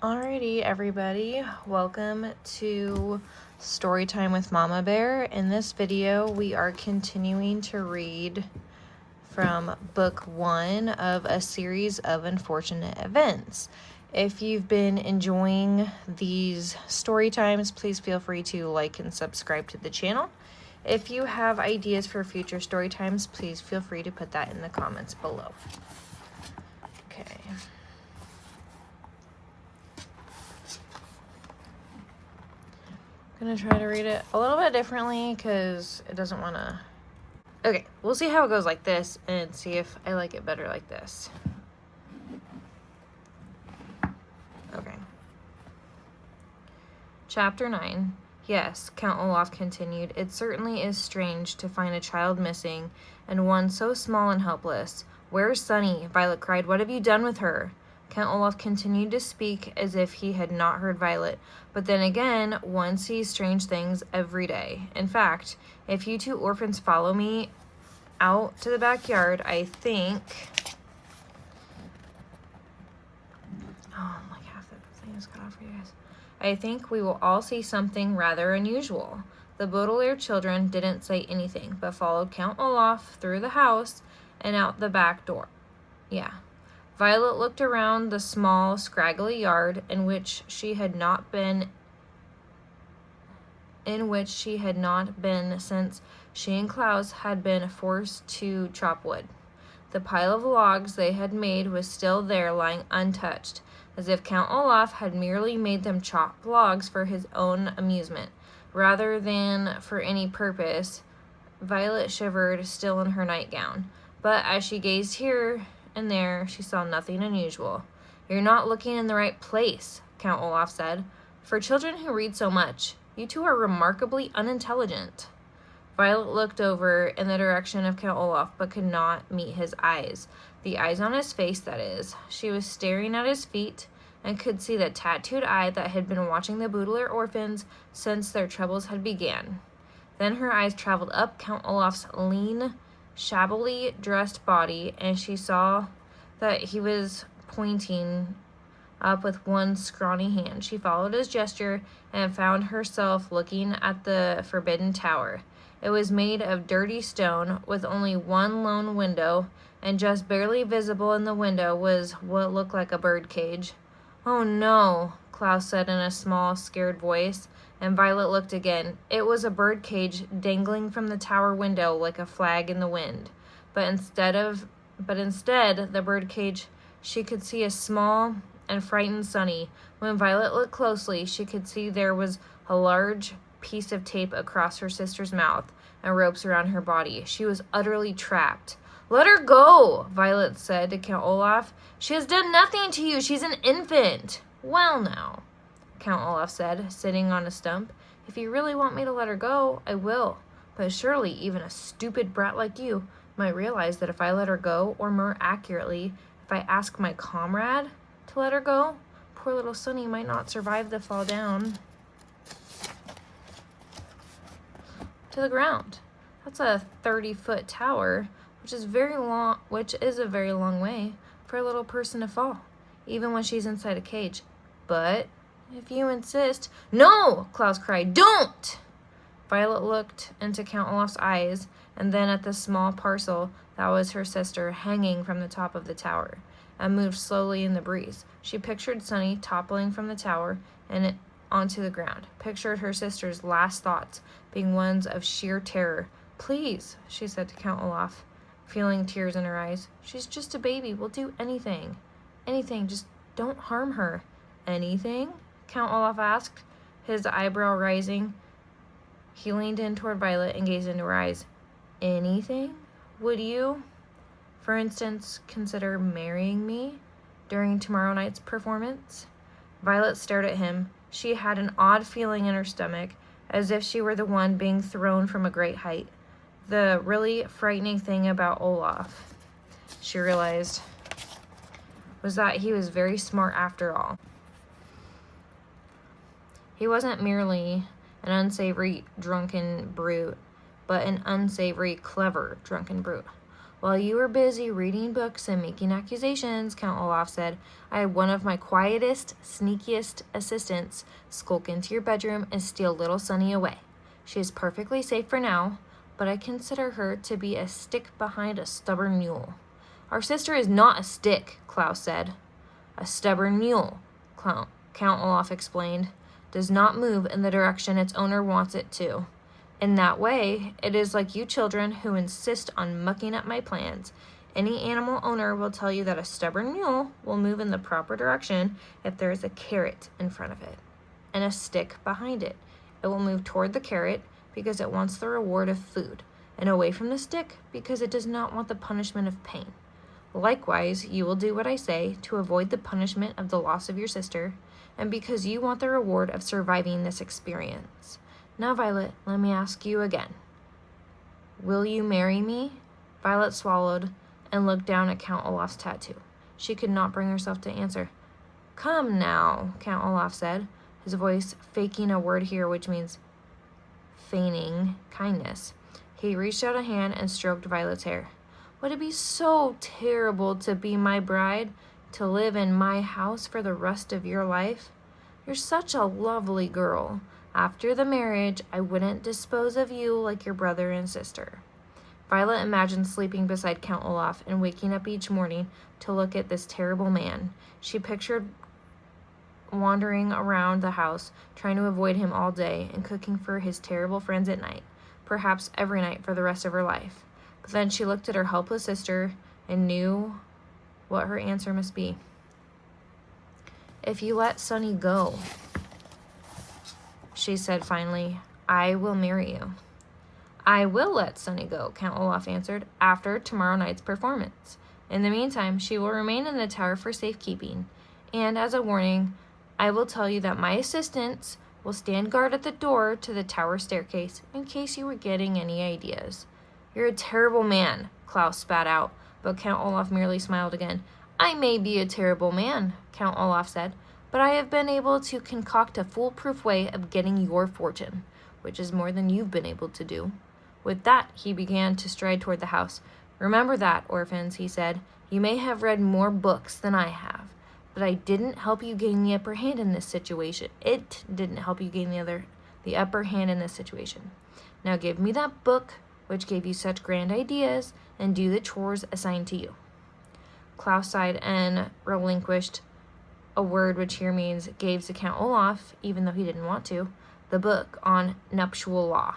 Alrighty, everybody, welcome to Storytime with Mama Bear. In this video, we are continuing to read from book 1 of a series of unfortunate events. If you've been enjoying these story times, please feel free to like and subscribe to the channel. If you have ideas for future story times, please feel free to put that in the comments below. Okay. I'm gonna try to read it a little bit differently because it doesn't want to. Okay, we'll see how it goes like this and see if I like it better like this. Okay. Chapter 9. Yes, Count Olaf continued, it certainly is strange to find a child missing, and one so small and helpless. Where's Sunny? Violet cried. What have you done with her? Count Olaf continued to speak as if he had not heard Violet, but then again, one sees strange things every day. In fact, if you two orphans follow me out to the backyard, I think... Oh, like half the thing is cut off for you guys. I think we will all see something rather unusual. The Baudelaire children didn't say anything, but followed Count Olaf through the house and out the back door. Yeah. Violet looked around the small, scraggly yard in which she had not been since she and Klaus had been forced to chop wood. The pile of logs they had made was still there, lying untouched, as if Count Olaf had merely made them chop logs for his own amusement, rather than for any purpose. Violet shivered, still in her nightgown, but as she gazed here and there, she saw nothing unusual. You're not looking in the right place, Count Olaf said. For children who read so much, you two are remarkably unintelligent. Violet looked over in the direction of Count Olaf, but could not meet his eyes. The eyes on his face, that is. She was staring at his feet and could see the tattooed eye that had been watching the Baudelaire orphans since their troubles had begun. Then her eyes traveled up Count Olaf's lean, shabbily dressed body, and she saw that he was pointing up with one scrawny hand. She followed his gesture and found herself looking at the forbidden tower. It was made of dirty stone, with only one lone window, and just barely visible in the window was what looked like a bird cage. Oh no, Klaus said in a small, scared voice, and Violet looked again. It was a bird cage dangling from the tower window like a flag in the wind. But instead, the bird cage, she could see a small and frightened Sunny. When Violet looked closely, she could see there was a large piece of tape across her sister's mouth and ropes around her body. She was utterly trapped. Let her go, Violet said to Count Olaf. She has done nothing to you. She's an infant. Well now, Count Olaf said, sitting on a stump. If you really want me to let her go, I will. But surely even a stupid brat like you might realize that if I let her go, or more accurately, if I ask my comrade to let her go, poor little Sunny might not survive the fall down to the ground. That's a 30-foot tower, which is a very long way for a little person to fall, even when she's inside a cage. But if you insist... No! Klaus cried. Don't! Violet looked into Count Olaf's eyes, and then at the small parcel that was her sister hanging from the top of the tower, and moved slowly in the breeze. She pictured Sunny toppling from the tower and onto the ground, pictured her sister's last thoughts being ones of sheer terror. Please, she said to Count Olaf, feeling tears in her eyes. She's just a baby. We'll do anything. Anything. Just don't harm her. Anything? Count Olaf asked, his eyebrow rising. He leaned in toward Violet and gazed into her eyes. Anything? Would you, for instance, consider marrying me during tomorrow night's performance? Violet stared at him. She had an odd feeling in her stomach, as if she were the one being thrown from a great height. The really frightening thing about Olaf, she realized, was that he was very smart after all. He wasn't merely an unsavory drunken brute, but an unsavory, clever drunken brute. While you were busy reading books and making accusations, Count Olaf said, I had one of my quietest, sneakiest assistants skulk into your bedroom and steal little Sunny away. She is perfectly safe for now, but I consider her to be a stick behind a stubborn mule. Our sister is not a stick, Klaus said. A stubborn mule, Count Olaf explained, does not move in the direction its owner wants it to. In that way, it is like you children who insist on mucking up my plans. Any animal owner will tell you that a stubborn mule will move in the proper direction if there is a carrot in front of it and a stick behind it. It will move toward the carrot because it wants the reward of food, and away from the stick because it does not want the punishment of pain. Likewise, you will do what I say to avoid the punishment of the loss of your sister, and because you want the reward of surviving this experience. Now, Violet, let me ask you again. Will you marry me? Violet swallowed and looked down at Count Olaf's tattoo. She could not bring herself to answer. Come now, Count Olaf said, his voice faking a word here which means feigning kindness. He reached out a hand and stroked Violet's hair. Would it be so terrible to be my bride, to live in my house for the rest of your life? You're such a lovely girl. After the marriage, I wouldn't dispose of you like your brother and sister. Violet imagined sleeping beside Count Olaf and waking up each morning to look at this terrible man. She pictured wandering around the house, trying to avoid him all day and cooking for his terrible friends at night, perhaps every night for the rest of her life. But then she looked at her helpless sister and knew what her answer must be. If you let Sunny go, she said finally, I will marry you. I will let Sunny go, Count Olaf answered, after tomorrow night's performance. In the meantime, she will remain in the tower for safekeeping, and as a warning, I will tell you that my assistants will stand guard at the door to the tower staircase in case you were getting any ideas. You're a terrible man, Klaus spat out, but Count Olaf merely smiled again. I may be a terrible man, Count Olaf said, but I have been able to concoct a foolproof way of getting your fortune, which is more than you've been able to do. With that, he began to stride toward the house. Remember that, orphans, he said. You may have read more books than I have, but I didn't help you gain the upper hand in this situation. It didn't help you gain the upper hand in this situation. Now give me that book, which gave you such grand ideas, and do the chores assigned to you. Klaus sighed and relinquished a word which here means gave to Count Olaf, even though he didn't want to, the book on nuptial law.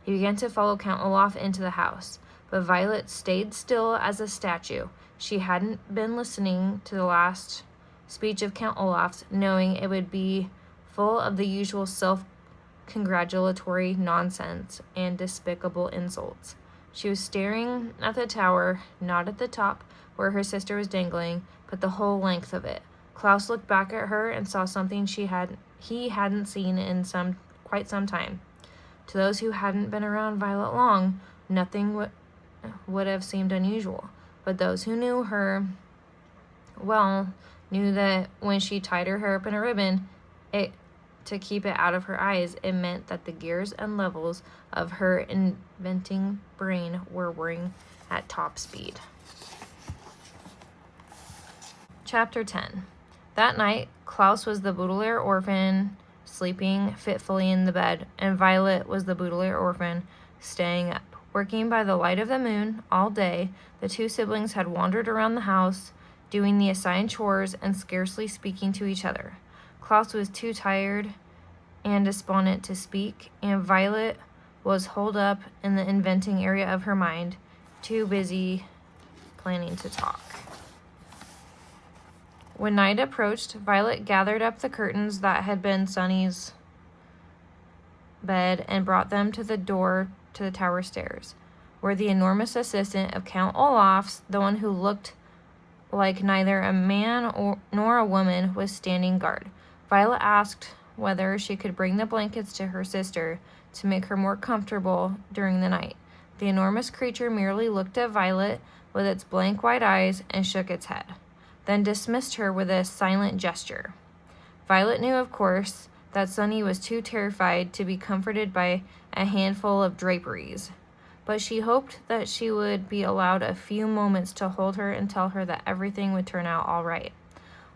He began to follow Count Olaf into the house, but Violet stayed still as a statue. She hadn't been listening to the last speech of Count Olaf's, knowing it would be full of the usual self-congratulatory nonsense and despicable insults. She was staring at the tower, not at the top where her sister was dangling, but the whole length of it. Klaus looked back at her and saw something he hadn't seen in quite some time. To those who hadn't been around Violet long, nothing would have seemed unusual, but those who knew her well knew that when she tied her hair up in a ribbon, to keep it out of her eyes, it meant that the gears and levels of her inventing brain were whirring at top speed. Chapter 10. That night, Klaus was the Baudelaire orphan sleeping fitfully in the bed, and Violet was the Baudelaire orphan staying up. Working by the light of the moon all day, the two siblings had wandered around the house, doing the assigned chores and scarcely speaking to each other. Klaus was too tired and despondent to speak, and Violet was holed up in the inventing area of her mind, too busy planning to talk. When night approached, Violet gathered up the curtains that had been Sunny's bed and brought them to the door to the tower stairs, where the enormous assistant of Count Olaf's, the one who looked like neither a man nor a woman, was standing guard. Violet asked whether she could bring the blankets to her sister to make her more comfortable during the night. The enormous creature merely looked at Violet with its blank white eyes and shook its head, then dismissed her with a silent gesture. Violet knew, of course, that Sunny was too terrified to be comforted by a handful of draperies, but she hoped that she would be allowed a few moments to hold her and tell her that everything would turn out all right.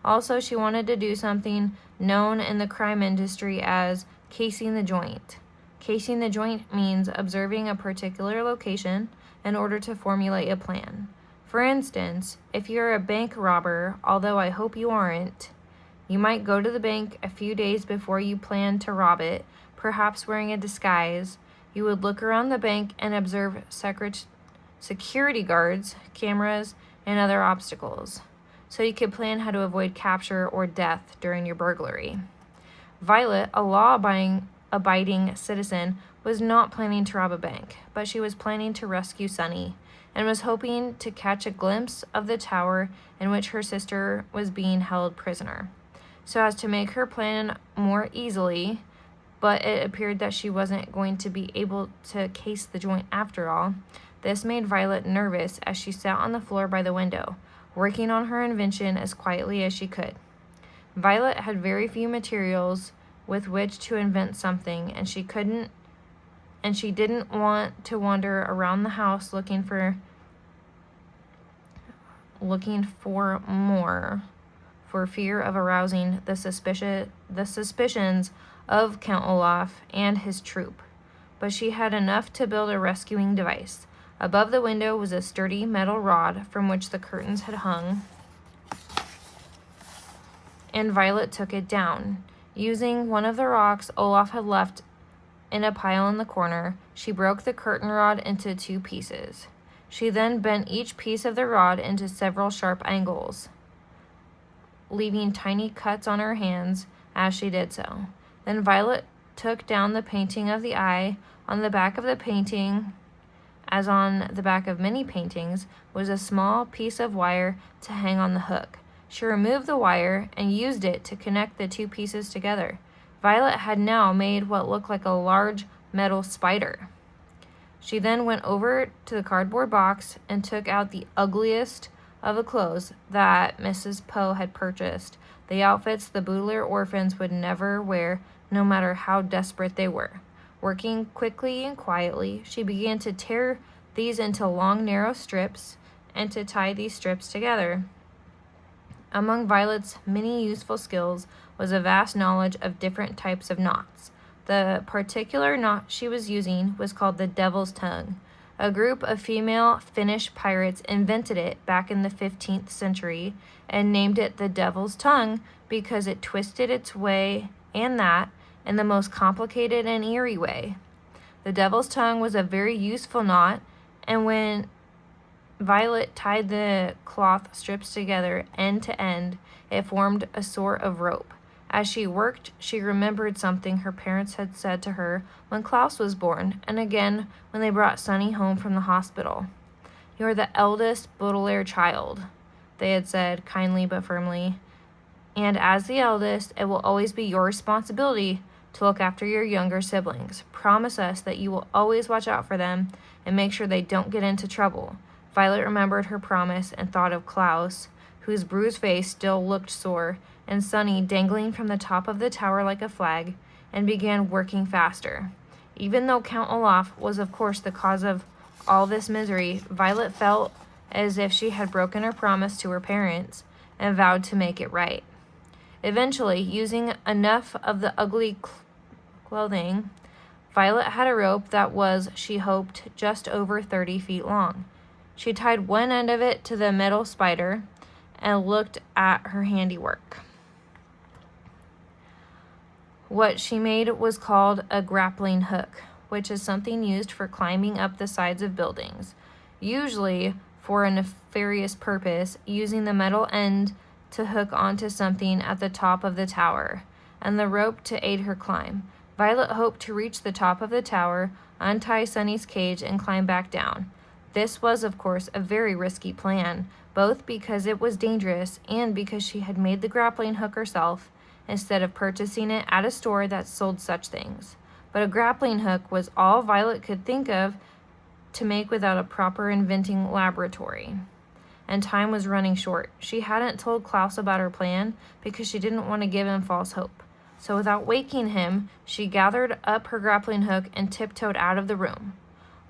Also, she wanted to do something known in the crime industry as casing the joint. Casing the joint means observing a particular location in order to formulate a plan. For instance, if you're a bank robber, although I hope you aren't, you might go to the bank a few days before you plan to rob it, perhaps wearing a disguise. You would look around the bank and observe security guards, cameras, and other obstacles, so you could plan how to avoid capture or death during your burglary. Violet, a law-abiding citizen, was not planning to rob a bank, but she was planning to rescue Sunny, and was hoping to catch a glimpse of the tower in which her sister was being held prisoner, so as to make her plan more easily. But it appeared that she wasn't going to be able to case the joint after all. This made Violet nervous as she sat on the floor by the window, working on her invention as quietly as she could. Violet had very few materials with which to invent something, and she didn't want to wander around the house looking for more, for fear of arousing the suspicions of Count Olaf and his troop. But she had enough to build a rescuing device. Above the window was a sturdy metal rod from which the curtains had hung, and Violet took it down. Using one of the rocks Olaf had left in a pile in the corner, she broke the curtain rod into 2 pieces. She then bent each piece of the rod into several sharp angles, leaving tiny cuts on her hands as she did so. Then Violet took down the painting of the eye. On the back of the painting, as on the back of many paintings, was a small piece of wire to hang on the hook. She removed the wire and used it to connect the 2 pieces together. Violet had now made what looked like a large metal spider. She then went over to the cardboard box and took out the ugliest of the clothes that Mrs. Poe had purchased, the outfits the Boodler orphans would never wear, no matter how desperate they were. Working quickly and quietly, she began to tear these into long, narrow strips and to tie these strips together. Among Violet's many useful skills was a vast knowledge of different types of knots. The particular knot she was using was called the Devil's Tongue. A group of female Finnish pirates invented it back in the 15th century and named it the Devil's Tongue because it twisted its way and that in the most complicated and eerie way. The Devil's Tongue was a very useful knot, and when Violet tied the cloth strips together end to end, it formed a sort of rope. As she worked, she remembered something her parents had said to her when Klaus was born, and again when they brought Sunny home from the hospital. "You're the eldest Baudelaire child," they had said, kindly but firmly. "And as the eldest, it will always be your responsibility to look after your younger siblings. Promise us that you will always watch out for them and make sure they don't get into trouble." Violet remembered her promise and thought of Klaus, whose bruised face still looked sore, and Sunny dangling from the top of the tower like a flag, and began working faster. Even though Count Olaf was of course the cause of all this misery, Violet felt as if she had broken her promise to her parents and vowed to make it right. Eventually, using enough of the ugly clothing, Violet had a rope that was, she hoped, just over 30 feet long. She tied one end of it to the metal spider and looked at her handiwork. What she made was called a grappling hook, which is something used for climbing up the sides of buildings, usually for a nefarious purpose, using the metal end to hook onto something at the top of the tower, and the rope to aid her climb. Violet hoped to reach the top of the tower, untie Sunny's cage, and climb back down. This was, of course, a very risky plan, both because it was dangerous and because she had made the grappling hook herself, instead of purchasing it at a store that sold such things. But a grappling hook was all Violet could think of to make without a proper inventing laboratory. And time was running short. She hadn't told Klaus about her plan because she didn't want to give him false hope. So without waking him, she gathered up her grappling hook and tiptoed out of the room.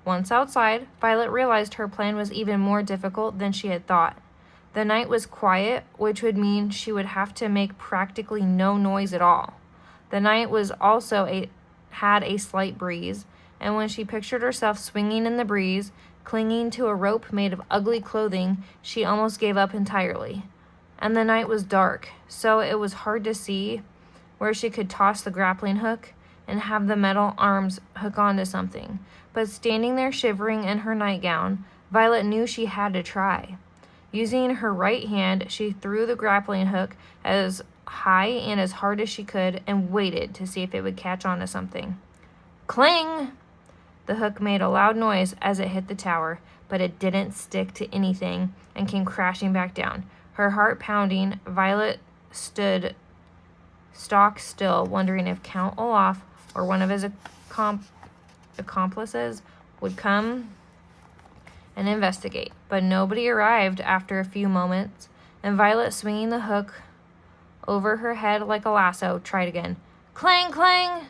Once outside, Violet realized her plan was even more difficult than she had thought. The night was quiet, which would mean she would have to make practically no noise at all. The night was also had a slight breeze, and when she pictured herself swinging in the breeze, clinging to a rope made of ugly clothing, she almost gave up entirely. And the night was dark, so it was hard to see where she could toss the grappling hook and have the metal arms hook onto something. But standing there shivering in her nightgown, Violet knew she had to try. Using her right hand, she threw the grappling hook as high and as hard as she could and waited to see if it would catch onto something. Cling! The hook made a loud noise as it hit the tower, but it didn't stick to anything and came crashing back down. Her heart pounding, Violet stood stock still, wondering if Count Olaf or one of his accomplices would come and investigate. But nobody arrived after a few moments, and Violet, swinging the hook over her head like a lasso, tried again. Clang, clang!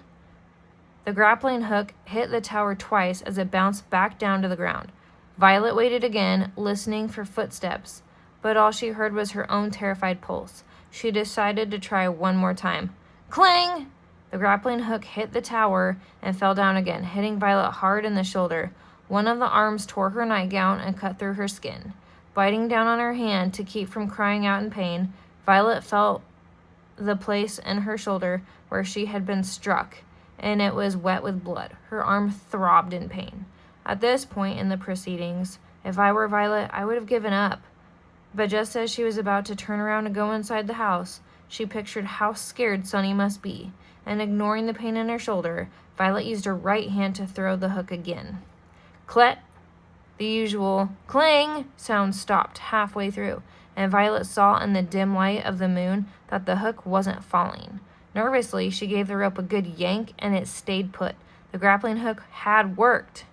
The grappling hook hit the tower twice as it bounced back down to the ground. Violet waited again, listening for footsteps, but all she heard was her own terrified pulse. She decided to try one more time. Clang! The grappling hook hit the tower and fell down again, hitting Violet hard in the shoulder. One of the arms tore her nightgown and cut through her skin. Biting down on her hand to keep from crying out in pain, Violet felt the place in her shoulder where she had been struck, and it was wet with blood. Her arm throbbed in pain. At this point in the proceedings, if I were Violet, I would have given up. But just as she was about to turn around and go inside the house, she pictured how scared Sunny must be, and ignoring the pain in her shoulder, Violet used her right hand to throw the hook again. Clet! The usual clang sound stopped halfway through, and Violet saw in the dim light of the moon that the hook wasn't falling. Nervously, she gave the rope a good yank, and it stayed put. The grappling hook had worked.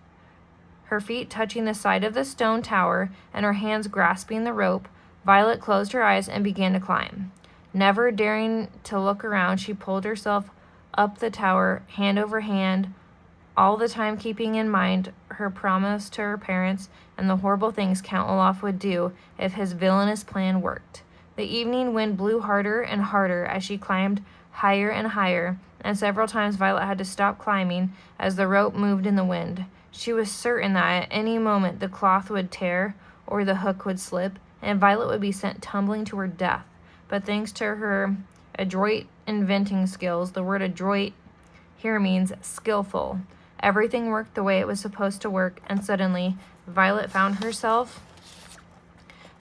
Her feet touching the side of the stone tower and her hands grasping the rope, Violet closed her eyes and began to climb. Never daring to look around, she pulled herself up the tower, hand over hand, all the time keeping in mind her promise to her parents and the horrible things Count Olaf would do if his villainous plan worked. The evening wind blew harder and harder as she climbed higher and higher, and several times Violet had to stop climbing as the rope moved in the wind. She was certain that at any moment the cloth would tear or the hook would slip, and Violet would be sent tumbling to her death. But thanks to her adroit inventing skills, the word adroit here means skillful, everything worked the way it was supposed to work, and suddenly Violet found herself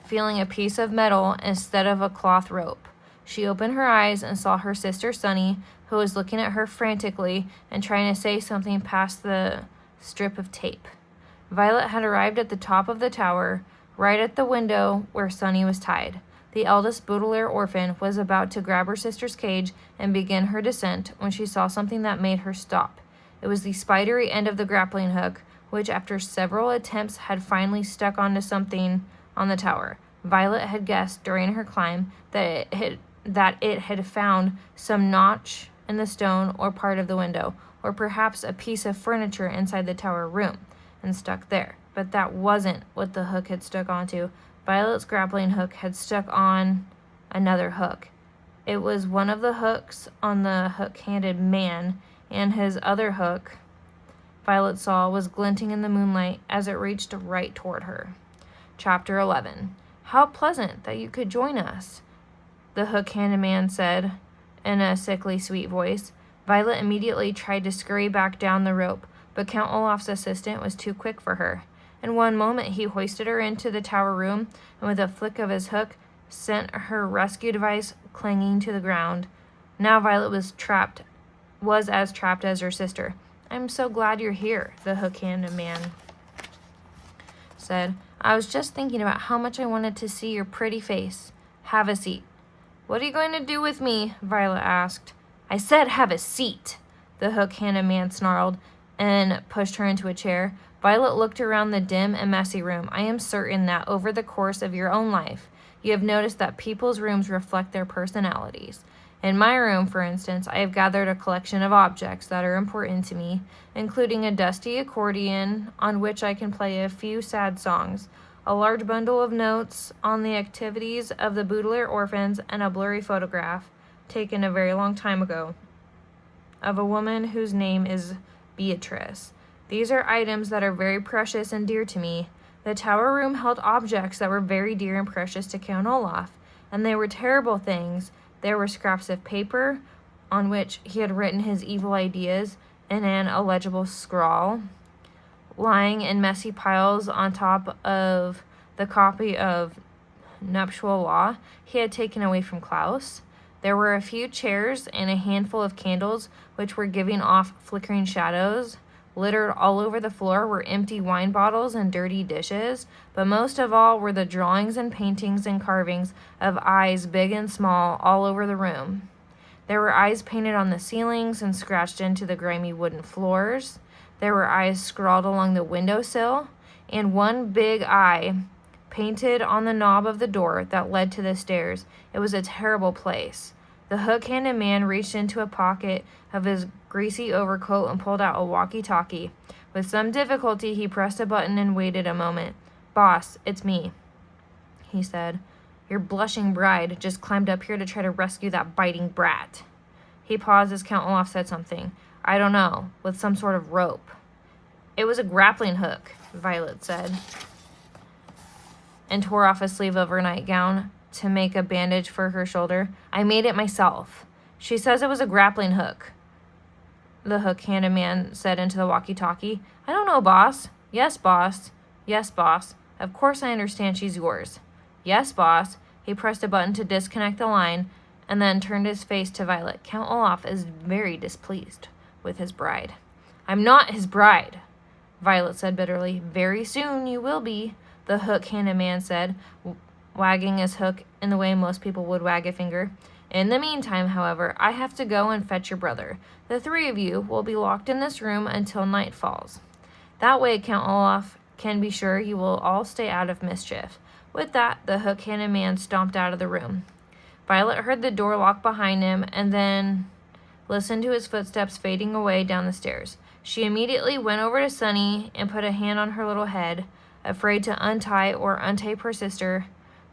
feeling a piece of metal instead of a cloth rope. She opened her eyes and saw her sister Sunny, who was looking at her frantically and trying to say something past the strip of tape. Violet had arrived at the top of the tower, right at the window where Sunny was tied. The eldest Baudelaire orphan was about to grab her sister's cage and begin her descent when she saw something that made her stop. It was the spidery end of the grappling hook, which after several attempts had finally stuck onto something on the tower. Violet had guessed during her climb that it had found some notch in the stone or part of the window, or perhaps a piece of furniture inside the tower room, and stuck there. But that wasn't what the hook had stuck onto. Violet's grappling hook had stuck on another hook. It was one of the hooks on the hook-handed man, and his other hook, Violet saw, was glinting in the moonlight as it reached right toward her. Chapter 11. How pleasant that you could join us, the hook-handed man said in a sickly sweet voice. Violet immediately tried to scurry back down the rope, but Count Olaf's assistant was too quick for her. In one moment, he hoisted her into the tower room, and with a flick of his hook, sent her rescue device clanging to the ground. Now Violet was as trapped as her sister. I'm so glad you're here, the hook-handed man said. I was just thinking about how much I wanted to see your pretty face. Have a seat. What are you going to do with me? Violet asked. I said have a seat, the hook-handed man snarled and pushed her into a chair. Violet looked around the dim and messy room. I am certain that over the course of your own life, you have noticed that people's rooms reflect their personalities. In my room, for instance, I have gathered a collection of objects that are important to me, including a dusty accordion on which I can play a few sad songs, a large bundle of notes on the activities of the Baudelaire orphans, and a blurry photograph, taken a very long time ago, of a woman whose name is Beatrice. These are items that are very precious and dear to me. The tower room held objects that were very dear and precious to Count Olaf, and they were terrible things. There were scraps of paper on which he had written his evil ideas in an illegible scrawl, lying in messy piles on top of the copy of nuptial law he had taken away from Klaus. There were a few chairs and a handful of candles which were giving off flickering shadows. Littered all over the floor were empty wine bottles and dirty dishes, but most of all were the drawings and paintings and carvings of eyes big and small all over the room. There were eyes painted on the ceilings and scratched into the grimy wooden floors. There were eyes scrawled along the windowsill, and one big eye painted on the knob of the door that led to the stairs. It was a terrible place. The hook-handed man reached into a pocket of his greasy overcoat and pulled out a walkie-talkie. With some difficulty, he pressed a button and waited a moment. "Boss, it's me," he said. "Your blushing bride just climbed up here to try to rescue that biting brat." He paused as Count Olaf said something. "I don't know, with some sort of rope." "It was a grappling hook," Violet said, and tore off a sleeve of her nightgown to make a bandage for her shoulder. "I made it myself." "She says it was a grappling hook," the hook-handed man said into the walkie-talkie. "I don't know, boss." "Yes, boss." "Yes, boss. Of course I understand she's yours." "Yes, boss." He pressed a button to disconnect the line and then turned his face to Violet. "Count Olaf is very displeased with his bride." "I'm not his bride," Violet said bitterly. "Very soon you will be," the hook-handed man said, wagging his hook in the way most people would wag a finger. "In the meantime, however, I have to go and fetch your brother. The three of you will be locked in this room until night falls. That way Count Olaf can be sure you will all stay out of mischief." With that, the hook-handed man stomped out of the room. Violet heard the door lock behind him and then listened to his footsteps fading away down the stairs. She immediately went over to Sunny and put a hand on her little head, afraid to untie or untape her sister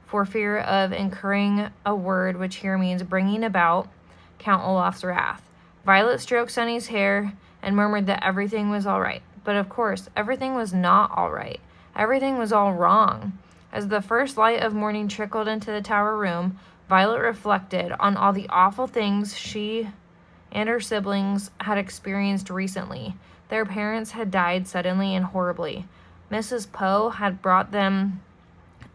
for fear of incurring a word which here means bringing about Count Olaf's wrath. Violet stroked Sunny's hair and murmured that everything was all right. But of course, everything was not all right. Everything was all wrong. As the first light of morning trickled into the tower room, Violet reflected on all the awful things she and her siblings had experienced recently. Their parents had died suddenly and horribly. Mrs. Poe had brought them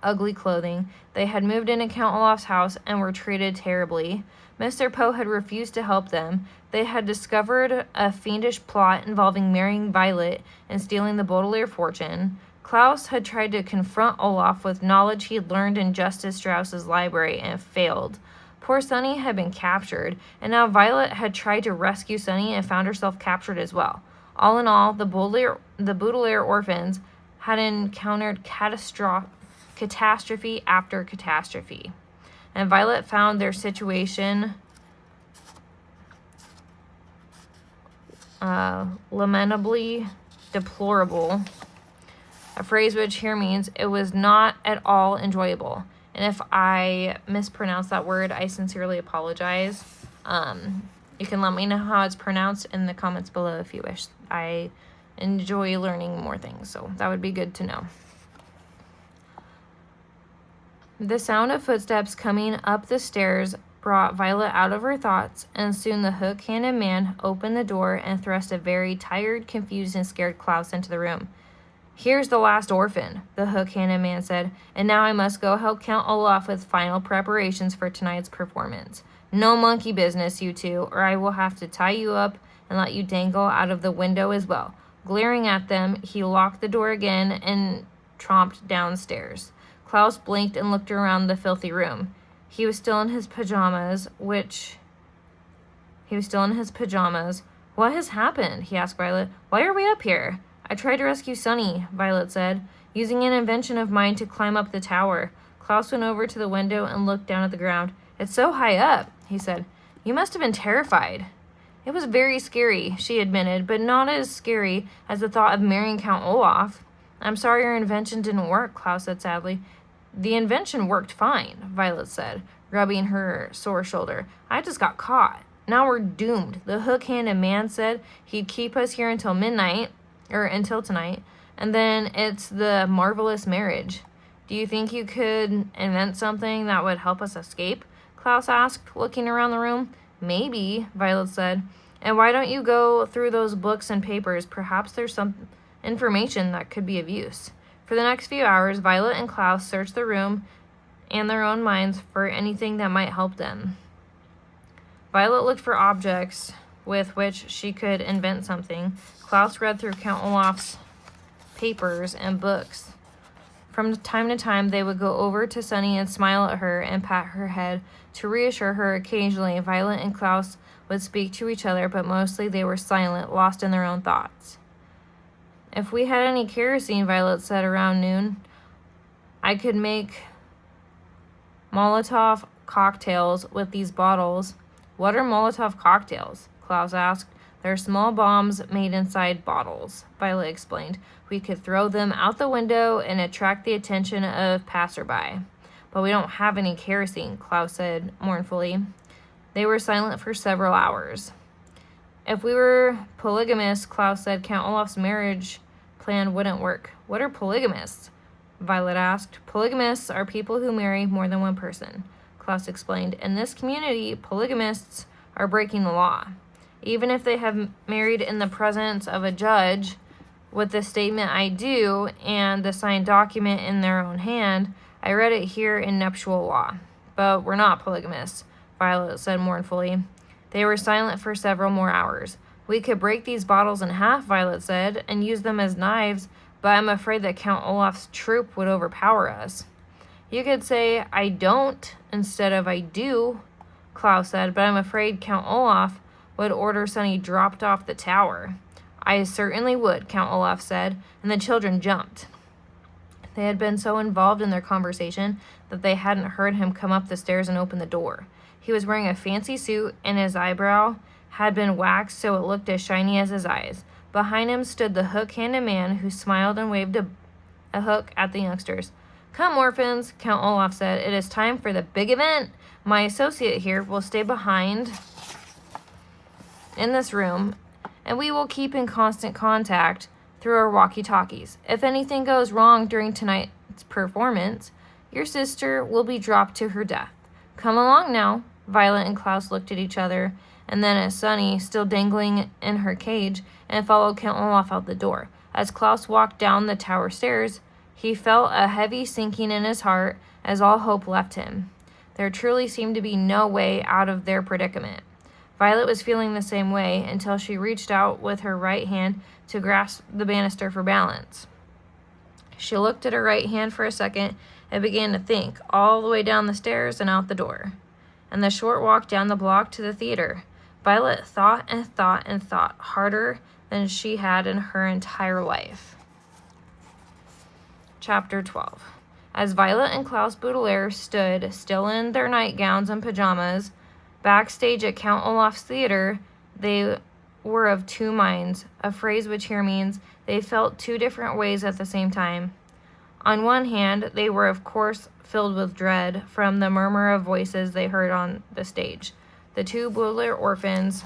ugly clothing. They had moved into Count Olaf's house and were treated terribly. Mr. Poe had refused to help them. They had discovered a fiendish plot involving marrying Violet and stealing the Baudelaire fortune. Klaus had tried to confront Olaf with knowledge he had learned in Justice Strauss's library and failed. Poor Sunny had been captured, and now Violet had tried to rescue Sunny and found herself captured as well. All in all, the Baudelaire orphans had encountered catastrophe after catastrophe, and Violet found their situation lamentably deplorable, a phrase which here means it was not at all enjoyable. And if I mispronounce that word, I sincerely apologize. You can let me know how it's pronounced in the comments below if you wish. I enjoy learning more things, so that would be good to know. The sound of footsteps coming up the stairs brought Violet out of her thoughts, and soon the hook-handed man opened the door and thrust a very tired, confused, and scared Klaus into the room. "Here's the last orphan," the hook-handed man said, "and now I must go help Count Olaf with final preparations for tonight's performance. No monkey business, you two, or I will have to tie you up and let you dangle out of the window as well." Glaring at them, he locked the door again and tromped downstairs. Klaus blinked and looked around the filthy room. He was still in his pajamas. "What has happened?" he asked Violet. "Why are we up here?" "I tried to rescue Sunny," Violet said, "using an invention of mine to climb up the tower." Klaus went over to the window and looked down at the ground. "It's so high up," he said. You must have been terrified. It was very scary, she admitted, but not as scary as the thought of marrying Count Olaf. I'm sorry your invention didn't work, Klaus said sadly. The invention worked fine, Violet said, rubbing her sore shoulder. I just got caught. Now we're doomed. The hook-handed man said he'd keep us here until midnight, or until tonight, and then it's the marvelous marriage. Do you think you could invent something that would help us escape? Klaus asked, looking around the room. Maybe, Violet said. And why don't you go through those books and papers? Perhaps there's some information that could be of use. For the next few hours, Violet and Klaus searched the room and their own minds for anything that might help them. Violet looked for objects with which she could invent something. Klaus read through Count Olaf's papers and books. From time to time, they would go over to Sunny and smile at her and pat her head to reassure her. Occasionally, Violet and Klaus would speak to each other, but mostly they were silent, lost in their own thoughts. If we had any kerosene, Violet said around noon, I could make Molotov cocktails with these bottles. What are Molotov cocktails? Klaus asked. They're small bombs made inside bottles, Violet explained. We could throw them out the window and attract the attention of passerby. But we don't have any kerosene, Klaus said mournfully. They were silent for several hours. If we were polygamists, Klaus said, Count Olaf's marriage plan wouldn't work. What are polygamists? Violet asked. Polygamists are people who marry more than one person, Klaus explained. In this community, polygamists are breaking the law. Even if they have married in the presence of a judge with the statement I do and the signed document in their own hand, I read it here in nuptial law. But we're not polygamists, Violet said mournfully. They were silent for several more hours. We could break these bottles in half, Violet said, and use them as knives, but I'm afraid that Count Olaf's troop would overpower us. You could say I don't instead of I do, Klaus said, but I'm afraid Count Olaf would order Sunny dropped off the tower. I certainly would, Count Olaf said, and the children jumped. They had been so involved in their conversation that they hadn't heard him come up the stairs and open the door. He was wearing a fancy suit, and his eyebrow had been waxed so it looked as shiny as his eyes. Behind him stood the hook-handed man, who smiled and waved a hook at the youngsters. Come, orphans, Count Olaf said. It is time for the big event. My associate here will stay behind in this room, and we will keep in constant contact through our walkie-talkies. If anything goes wrong during tonight's performance, your sister will be dropped to her death. Come along now. Violet and Klaus looked at each other, and then at Sunny, still dangling in her cage, and followed Count Olaf out the door. As Klaus walked down the tower stairs, he felt a heavy sinking in his heart as all hope left him. There truly seemed to be no way out of their predicament. Violet was feeling the same way until she reached out with her right hand to grasp the banister for balance. She looked at her right hand for a second and began to think, all the way down the stairs and out the door, and the short walk down the block to the theater. Violet thought and thought and thought, harder than she had in her entire life. Chapter 12. As Violet and Klaus Baudelaire stood, still in their nightgowns and pajamas, backstage at Count Olaf's theater, they were of two minds, a phrase which here means they felt two different ways at the same time. On one hand, they were of course filled with dread from the murmur of voices they heard on the stage. The two Baudelaire orphans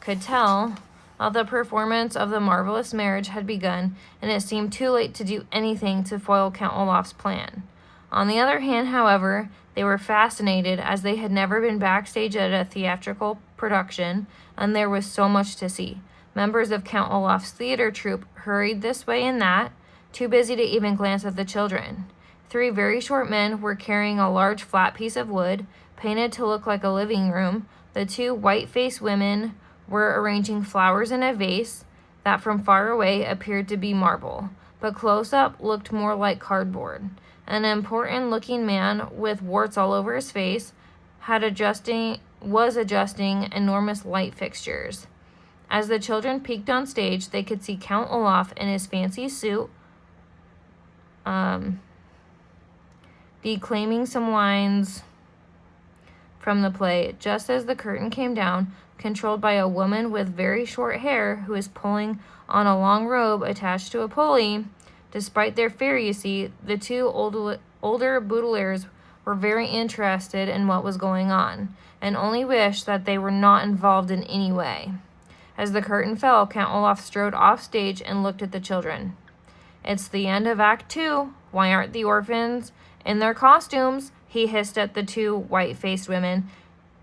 could tell that the performance of the marvelous marriage had begun, and it seemed too late to do anything to foil Count Olaf's plan. On the other hand, however, they were fascinated, as they had never been backstage at a theatrical production, and there was so much to see. Members of Count Olaf's theater troupe hurried this way and that, too busy to even glance at the children. Three very short men were carrying a large flat piece of wood, painted to look like a living room. The two white-faced women were arranging flowers in a vase that from far away appeared to be marble, but close up looked more like cardboard. An important-looking man with warts all over his face was adjusting enormous light fixtures. As the children peeked on stage, they could see Count Olaf in his fancy suit, declaiming some lines from the play just as the curtain came down, controlled by a woman with very short hair who is pulling on a long robe attached to a pulley. Despite their fear, you see, the two older Baudelaires were very interested in what was going on, and only wished that they were not involved in any way. As the curtain fell, Count Olaf strode off stage and looked at the children. "It's the end of Act 2. Why aren't the orphans in their costumes?" he hissed at the two white-faced women.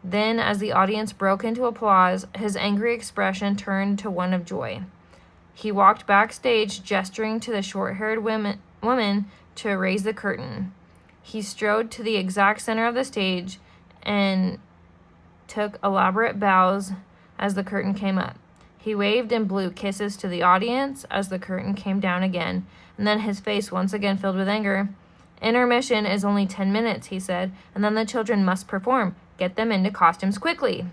Then, as the audience broke into applause, his angry expression turned to one of joy. He walked backstage, gesturing to the short-haired woman to raise the curtain. He strode to the exact center of the stage and took elaborate bows as the curtain came up. He waved and blew kisses to the audience as the curtain came down again, and then his face once again filled with anger. "Intermission is only 10 minutes, he said, "and then the children must perform. Get them into costumes quickly."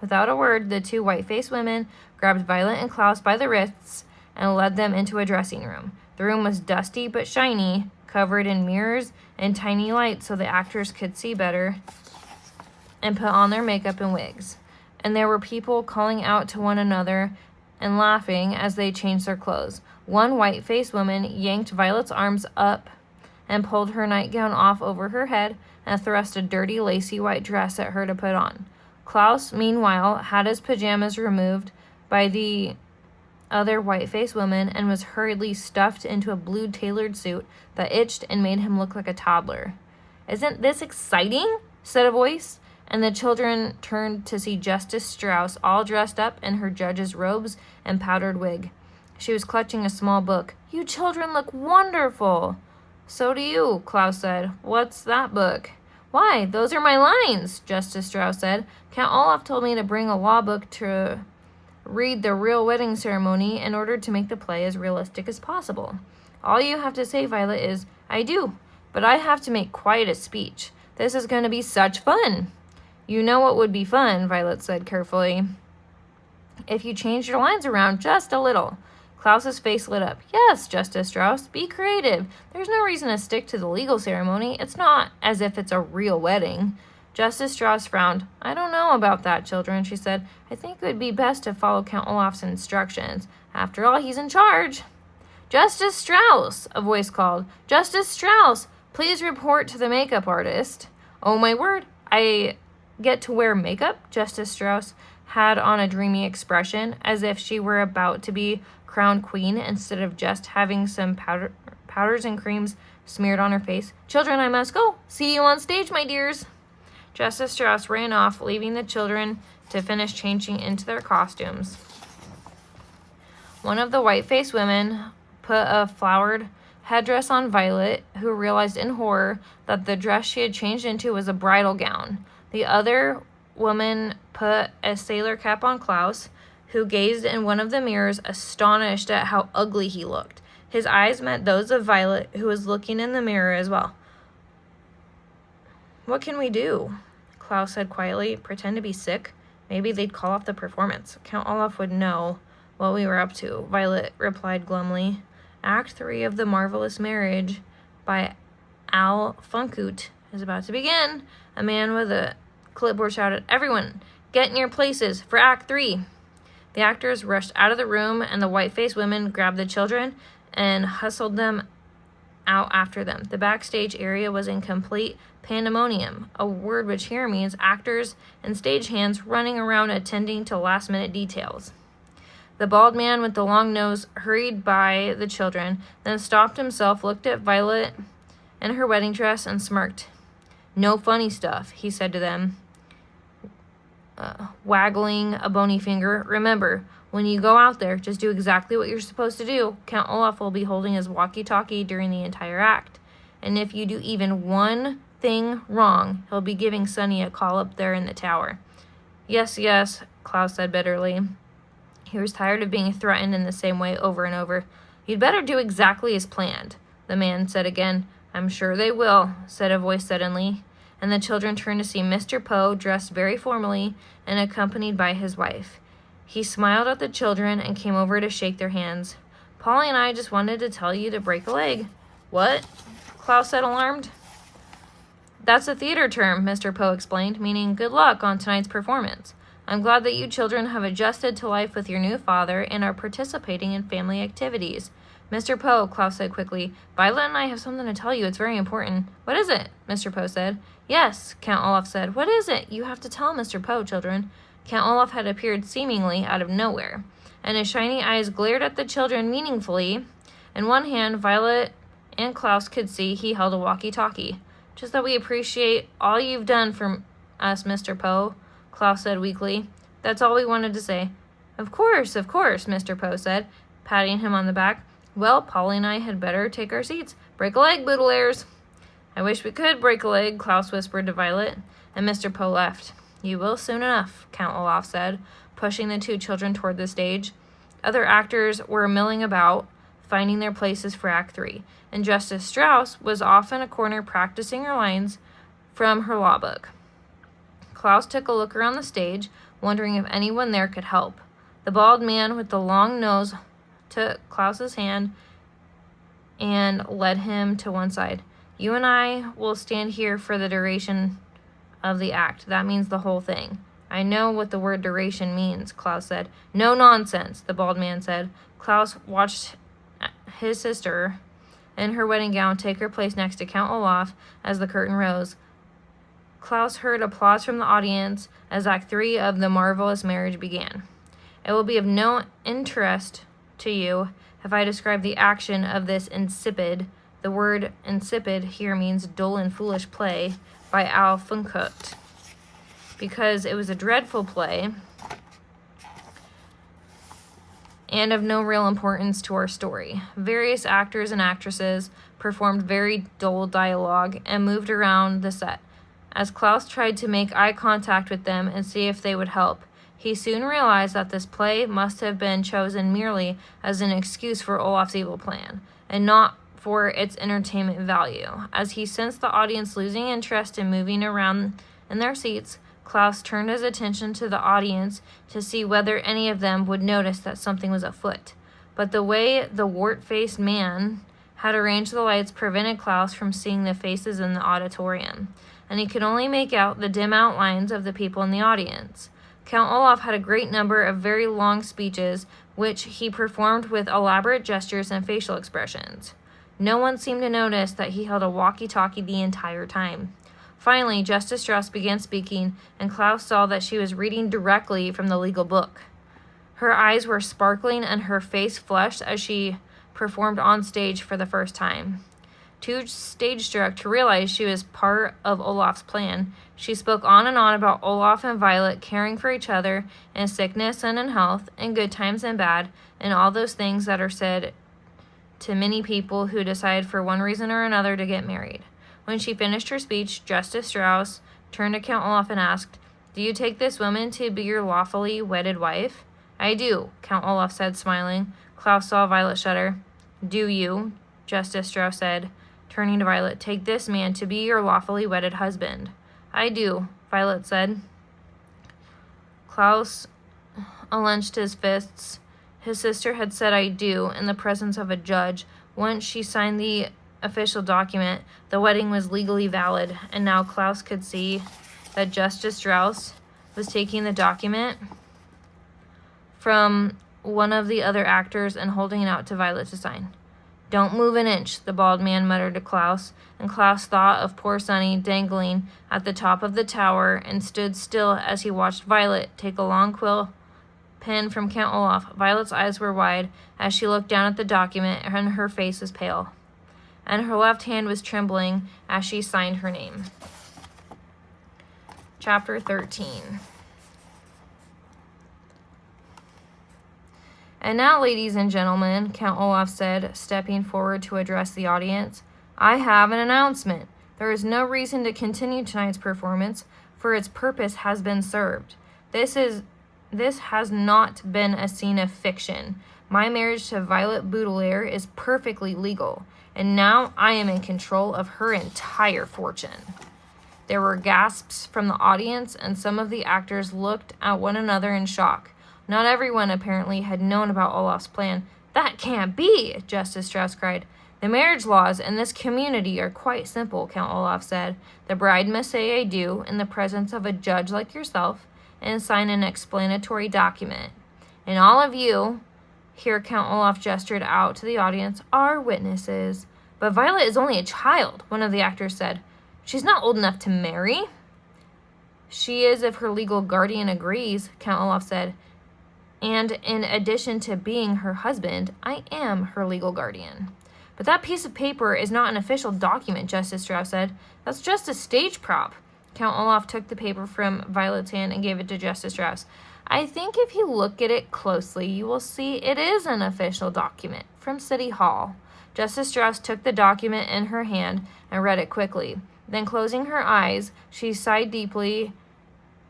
Without a word, the two white-faced women grabbed Violet and Klaus by the wrists and led them into a dressing room. The room was dusty but shiny, covered in mirrors and tiny lights so the actors could see better and put on their makeup and wigs. And there were people calling out to one another and laughing as they changed their clothes. One white-faced woman yanked Violet's arms up and pulled her nightgown off over her head and thrust a dirty, lacy white dress at her to put on. Klaus, meanwhile, had his pajamas removed by the other white-faced woman and was hurriedly stuffed into a blue tailored suit that itched and made him look like a toddler. "Isn't this exciting?" said a voice, and the children turned to see Justice Strauss all dressed up in her judge's robes and powdered wig. She was clutching a small book. "You children look wonderful." "So do you," Klaus said. "What's that book?" "Why, those are my lines," Justice Strauss said. "Count Olaf told me to bring a law book to read the real wedding ceremony in order to make the play as realistic as possible. All you have to say, Violet, is, 'I do,' but I have to make quite a speech. This is going to be such fun." "You know what would be fun," Violet said carefully, "if you changed your lines around just a little." Klaus's face lit up. "Yes, Justice Strauss, be creative. There's no reason to stick to the legal ceremony. It's not as if it's a real wedding." Justice Strauss frowned. "I don't know about that, children," she said. "I think it would be best to follow Count Olaf's instructions. After all, he's in charge." "Justice Strauss," a voice called. "Justice Strauss, please report to the makeup artist." "Oh, my word, I get to wear makeup?" Justice Strauss had on a dreamy expression, as if she were about to be crowned queen instead of just having some powders and creams smeared on her face. "Children, I must go. See you on stage, my dears." Justice Strauss ran off, leaving the children to finish changing into their costumes. One of the white-faced women put a flowered headdress on Violet, who realized in horror that the dress she had changed into was a bridal gown. The other woman put a sailor cap on Klaus, who gazed in one of the mirrors, astonished at how ugly he looked. His eyes met those of Violet, who was looking in the mirror as well. "What can we do?" Klaus said quietly. "Pretend to be sick? Maybe they'd call off the performance. Count Olaf would know what we were up to," Violet replied glumly. "Act 3 of The Marvelous Marriage by Al Funkut is about to begin." A man with a clipboard shouted, "Everyone, get in your places for Act 3. The actors rushed out of the room, and the white-faced women grabbed the children and hustled them out after them. The backstage area was in complete pandemonium, a word which here means actors and stagehands running around attending to last-minute details. The bald man with the long nose hurried by the children, then stopped himself, looked at Violet in her wedding dress, and smirked. "No funny stuff," he said to them, waggling a bony finger. "Remember, when you go out there, just do exactly what you're supposed to do. Count Olaf will be holding his walkie-talkie during the entire act. And if you do even one thing wrong, he'll be giving Sonny a call up there in the tower." Yes, Klaus said bitterly. He was tired of being threatened in the same way over and over. "You'd better do exactly as planned," the man said again. "I'm sure they will," said a voice suddenly, and the children turned to see Mr. Poe dressed very formally and accompanied by his wife. He smiled at the children and came over to shake their hands. "Polly and I just wanted to tell you to break a leg." "What?" Klaus said, alarmed. That's a theater term, Mr. Poe explained, meaning good luck on tonight's performance. I'm glad that you children have adjusted to life with your new father and are participating in family activities. Mr. Poe, Klaus said quickly, Violet and I have something to tell you. It's very important. What is it? Mr. Poe said. Yes, Count Olaf said. What is it? You have to tell Mr. Poe, children. Count Olaf had appeared seemingly out of nowhere, and his shiny eyes glared at the children meaningfully. In one hand, Violet and Klaus could see he held a walkie-talkie. Just that we appreciate all you've done for us, Mr. Poe, Klaus said weakly. That's all we wanted to say. Of course, Mr. Poe said, patting him on the back. Well, Polly and I had better take our seats. Break a leg, Boodleairs. I wish we could break a leg, Klaus whispered to Violet, and Mr. Poe left. You will soon enough, Count Olaf said, pushing the two children toward the stage. Other actors were milling about, finding their places for Act 3, and Justice Strauss was off in a corner practicing her lines from her law book. Klaus took a look around the stage, wondering if anyone there could help. The bald man with the long nose took Klaus's hand and led him to one side. You and I will stand here for the duration of the act. That means the whole thing. I know what the word duration means, Klaus said. No nonsense, the bald man said. Klaus watched his sister in her wedding gown take her place next to Count Olaf as the curtain rose. Klaus heard applause from the audience as Act 3 of The Marvelous Marriage began. It will be of no interest to you if I describe the action of this insipid, the word insipid here means dull and foolish play, by Al Funkert, because it was a dreadful play and of no real importance to our story. Various actors and actresses performed very dull dialogue and moved around the set. As Klaus tried to make eye contact with them and see if they would help, he soon realized that this play must have been chosen merely as an excuse for Olaf's evil plan, and not for its entertainment value. As he sensed the audience losing interest in moving around in their seats, Klaus turned his attention to the audience to see whether any of them would notice that something was afoot. But the way the wart-faced man had arranged the lights prevented Klaus from seeing the faces in the auditorium, and he could only make out the dim outlines of the people in the audience. Count Olaf had a great number of very long speeches, which he performed with elaborate gestures and facial expressions. No one seemed to notice that he held a walkie-talkie the entire time. Finally, Justice Strauss began speaking, and Klaus saw that she was reading directly from the legal book. Her eyes were sparkling and her face flushed as she performed on stage for the first time. Too stage-struck to realize she was part of Olaf's plan, she spoke on and on about Olaf and Violet caring for each other in sickness and in health, in good times and bad, and all those things that are said to many people who decide for one reason or another to get married. When she finished her speech, Justice Strauss turned to Count Olaf and asked, Do you take this woman to be your lawfully wedded wife? I do, Count Olaf said, smiling. Klaus saw Violet shudder. Do you, Justice Strauss said, turning to Violet, take this man to be your lawfully wedded husband? I do, Violet said. Klaus unclenched his fists. His sister had said I do in the presence of a judge. Once she signed the official document, the wedding was legally valid, and now Klaus could see that Justice Strauss was taking the document from one of the other actors and holding it out to Violet to sign. Don't move an inch, the bald man muttered to Klaus, and Klaus thought of poor Sonny dangling at the top of the tower and stood still as he watched Violet take a long quill pen from Count Olaf. Violet's eyes were wide as she looked down at the document, and her face was pale, and her left hand was trembling as she signed her name. Chapter 13. And now, ladies and gentlemen, Count Olaf said, stepping forward to address the audience, I have an announcement. There is no reason to continue tonight's performance, for its purpose has been served. This has not been a scene of fiction. My marriage to Violet Boudelaire is perfectly legal, and now I am in control of her entire fortune. There were gasps from the audience, and some of the actors looked at one another in shock. Not everyone apparently had known about Olaf's plan. That can't be, Justice Strauss cried. The marriage laws in this community are quite simple, Count Olaf said. The bride must say I do in the presence of a judge like yourself and sign an explanatory document. And all of you, here Count Olaf gestured out to the audience, are witnesses. But Violet is only a child, one of the actors said. She's not old enough to marry. She is if her legal guardian agrees, Count Olaf said. And in addition to being her husband, I am her legal guardian. But that piece of paper is not an official document, Justice Strauss said. That's just a stage prop. Count Olaf took the paper from Violet's hand and gave it to Justice Strauss. I think if you look at it closely, you will see it is an official document from City Hall. Justice Strauss took the document in her hand and read it quickly. Then, closing her eyes, she sighed deeply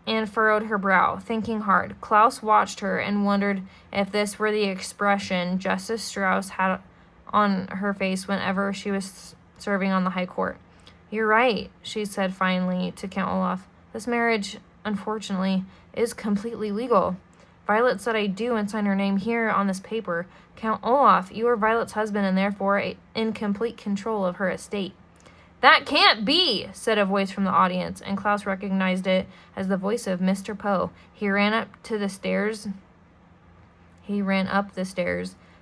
and furrowed her brow, thinking hard. Klaus watched her and wondered if this were the expression Justice Strauss had on her face whenever she was serving on the High Court. You're right, she said finally to Count Olaf. This marriage, unfortunately, is completely legal. Violet said I do and signed her name here on this paper. Count Olaf, you are Violet's husband and therefore in complete control of her estate. That can't be, said a voice from the audience, and Klaus recognized it as the voice of Mr. Poe. He ran up the stairs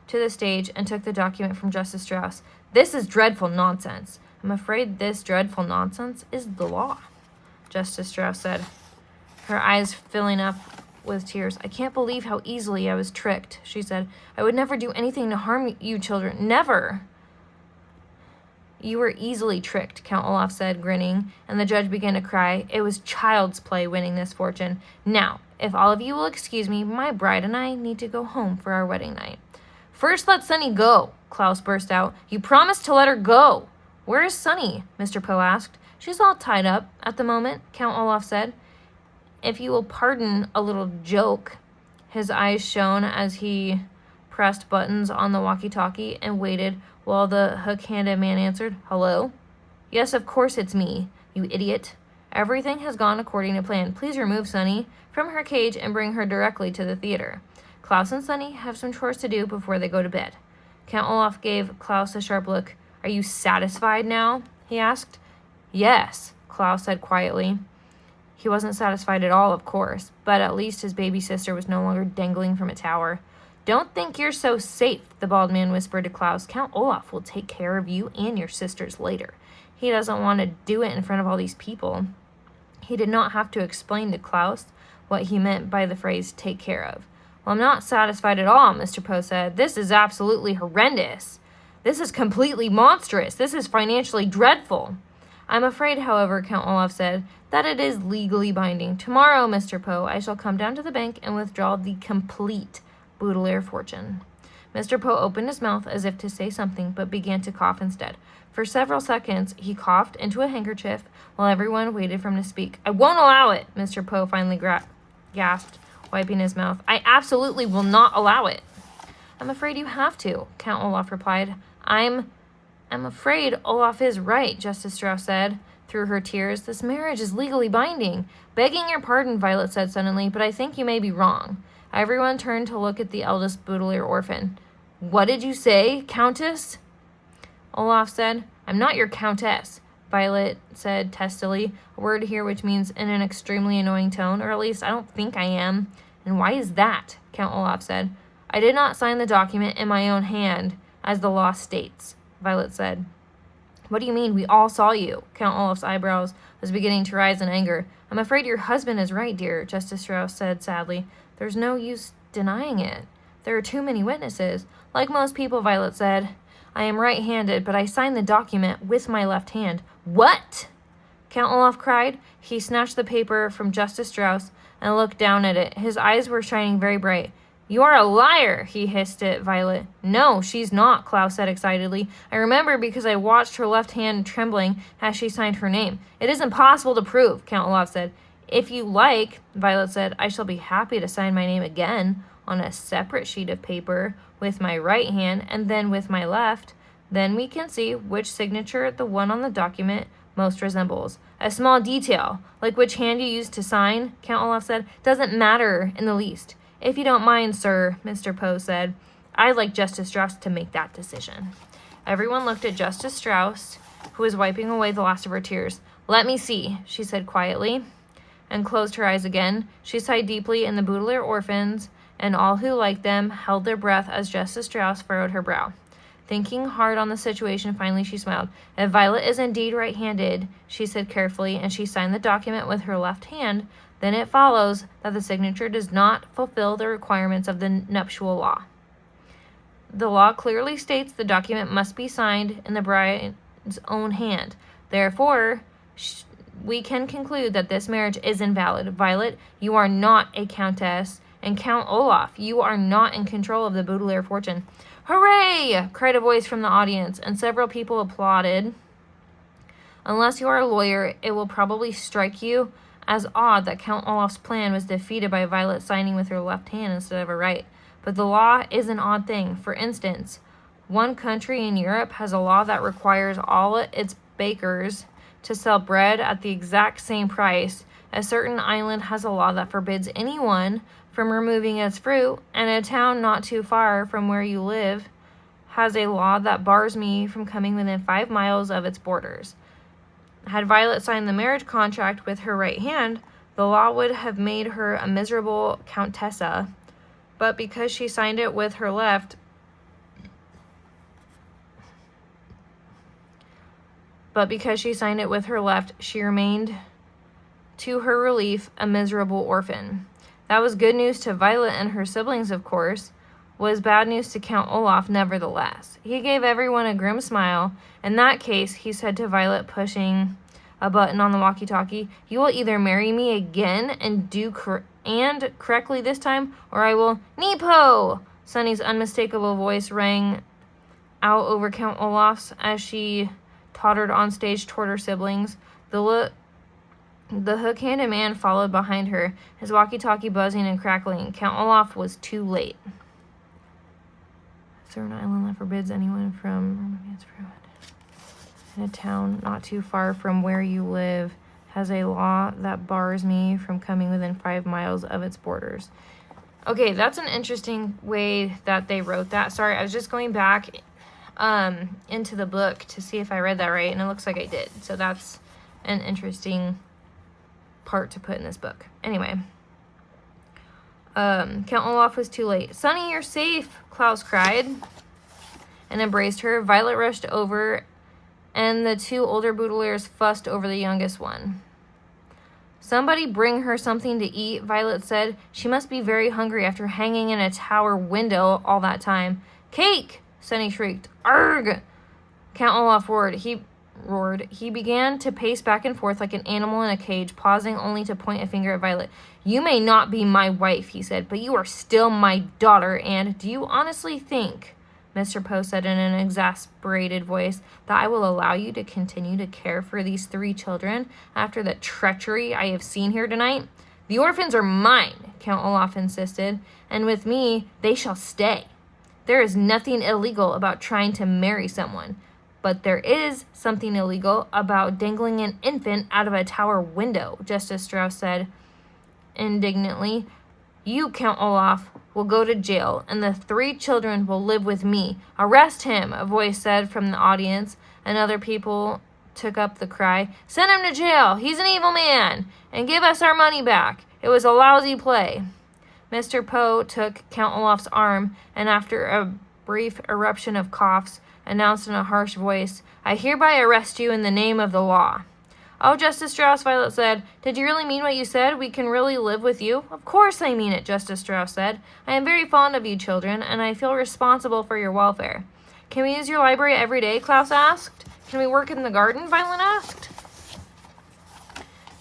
to the stage and took the document from Justice Strauss. This is dreadful nonsense. I'm afraid this dreadful nonsense is the law, Justice Strauss said, her eyes filling up with tears. I can't believe how easily I was tricked, she said. I would never do anything to harm you children. Never. You were easily tricked, Count Olaf said, grinning, and the judge began to cry. It was child's play winning this fortune. Now, if all of you will excuse me, my bride and I need to go home for our wedding night. First, let Sunny go, Klaus burst out. You promised to let her go. Where is Sunny? Mr. Poe asked. She's all tied up at the moment, Count Olaf said. If you will pardon a little joke. His eyes shone as he pressed buttons on the walkie-talkie and waited while the hook-handed man answered, Hello? Yes, of course it's me, you idiot. Everything has gone according to plan. Please remove Sunny from her cage and bring her directly to the theater. Klaus and Sunny have some chores to do before they go to bed. Count Olaf gave Klaus a sharp look. Are you satisfied now? He asked. Yes, Klaus said quietly. He wasn't satisfied at all, of course, but at least his baby sister was no longer dangling from a tower. Don't think you're so safe, the bald man whispered to Klaus. Count Olaf will take care of you and your sisters later. He doesn't want to do it in front of all these people. He did not have to explain to Klaus what he meant by the phrase take care of. Well, I'm not satisfied at all, Mr. Poe said. This is absolutely horrendous. This is completely monstrous. This is financially dreadful. I'm afraid, however, Count Olaf said, that it is legally binding. Tomorrow, Mr. Poe, I shall come down to the bank and withdraw the complete Baudelaire fortune. Mr. Poe opened his mouth as if to say something, but began to cough instead. For several seconds, he coughed into a handkerchief while everyone waited for him to speak. I won't allow it, Mr. Poe finally gasped, wiping his mouth. I absolutely will not allow it. I'm afraid you have to, Count Olaf replied. I'm afraid Olaf is right, Justice Strauss said through her tears. This marriage is legally binding. Begging your pardon, Violet said suddenly, but I think you may be wrong. Everyone turned to look at the eldest Baudelaire orphan. What did you say, Countess? Olaf said. I'm not your countess, Violet said testily, a word here which means in an extremely annoying tone, or at least I don't think I am. And why is that? Count Olaf said. I did not sign the document in my own hand, as the law states, Violet said. What do you mean? We all saw you. Count Olaf's eyebrows was beginning to rise in anger. I'm afraid your husband is right, dear, Justice Strauss said sadly. There's no use denying it. There are too many witnesses. Like most people, Violet said. I am right-handed, but I signed the document with my left hand. What? Count Olaf cried. He snatched the paper from Justice Strauss and looked down at it. His eyes were shining very bright. You are a liar, he hissed at Violet. No, she's not, Klaus said excitedly. I remember because I watched her left hand trembling as she signed her name. It is impossible to prove, Count Olaf said. If you like, Violet said, I shall be happy to sign my name again on a separate sheet of paper with my right hand and then with my left. Then we can see which signature the one on the document most resembles. A small detail, like which hand you used to sign, Count Olaf said, doesn't matter in the least. If you don't mind, sir, Mr. Poe said, I'd like Justice Strauss to make that decision. Everyone looked at Justice Strauss, who was wiping away the last of her tears. "Let me see," she said quietly, and closed her eyes again. She sighed deeply, and the Baudelaire orphans and all who liked them held their breath as Justice Strauss furrowed her brow. Thinking hard on the situation, finally she smiled. "If Violet is indeed right-handed," she said carefully, and she signed the document with her left hand, "then it follows that the signature does not fulfill the requirements of the nuptial law. The law clearly states the document must be signed in the bride's own hand. Therefore, we can conclude that this marriage is invalid. Violet, you are not a countess, and Count Olaf, you are not in control of the Baudelaire fortune." "Hooray!" cried a voice from the audience, and several people applauded. Unless you are a lawyer, it will probably strike you as odd that Count Olaf's plan was defeated by Violet signing with her left hand instead of her right. But the law is an odd thing. For instance, one country in Europe has a law that requires all its bakers to sell bread at the exact same price. A certain island has a law that forbids anyone from removing its fruit, and a town not too far from where you live has a law that bars me from coming within 5 miles of its borders. Had Violet signed the marriage contract with her right hand, the law would have made her a miserable countessa, but because she signed it with her left, she remained, to her relief, a miserable orphan. That was good news to Violet and her siblings, of course, was bad news to Count Olaf nevertheless. He gave everyone a grim smile. "In that case," he said to Violet, pushing a button on the walkie-talkie, "you will either marry me again and do correctly this time, or I will—" "Nepo!" Sunny's unmistakable voice rang out over Count Olaf's as she tottered on stage toward her siblings. The hook-handed man followed behind her, his walkie-talkie buzzing and crackling. Count Olaf was too late. Is there an island that forbids anyone from in a town not too far from where you live has a law that bars me from coming within 5 miles of its borders. Okay, that's an interesting way that they wrote that. Sorry, I was just going back into the book to see if I read that right, and it looks like I did. So that's an interesting part to put in this book. Anyway, Count Olaf was too late. "Sonny, you're safe," Klaus cried and embraced her. Violet rushed over, and the 2 older Baudelaires fussed over the youngest one. "Somebody bring her something to eat," Violet said. "She must be very hungry after hanging in a tower window all that time." "Cake!" Sonny shrieked. "Arg!" Count Olaf roared. He began to pace back and forth like an animal in a cage, pausing only to point a finger at Violet. "You may not be my wife," he said, "but you are still my daughter, and do you honestly think," Mr. Poe said in an exasperated voice, "that I will allow you to continue to care for these 3 children after the treachery I have seen here tonight?" "The orphans are mine," Count Olaf insisted, "and with me they shall stay. There is nothing illegal about trying to marry someone. But there is something illegal about dangling an infant out of a tower window," Justice Strauss said indignantly. "You, Count Olaf, will go to jail, and the 3 children will live with me." "Arrest him," a voice said from the audience, and other people took up the cry. "Send him to jail. He's an evil man. And give us our money back. It was a lousy play." Mr. Poe took Count Olaf's arm, and after a brief eruption of coughs, announced in a harsh voice, "I hereby arrest you in the name of the law." "Oh, Justice Strauss," Violet said, "did you really mean what you said? We can really live with you?" "Of course I mean it," Justice Strauss said. "I am very fond of you children, and I feel responsible for your welfare." "Can we use your library every day?" Klaus asked. "Can we work in the garden?" Violet asked.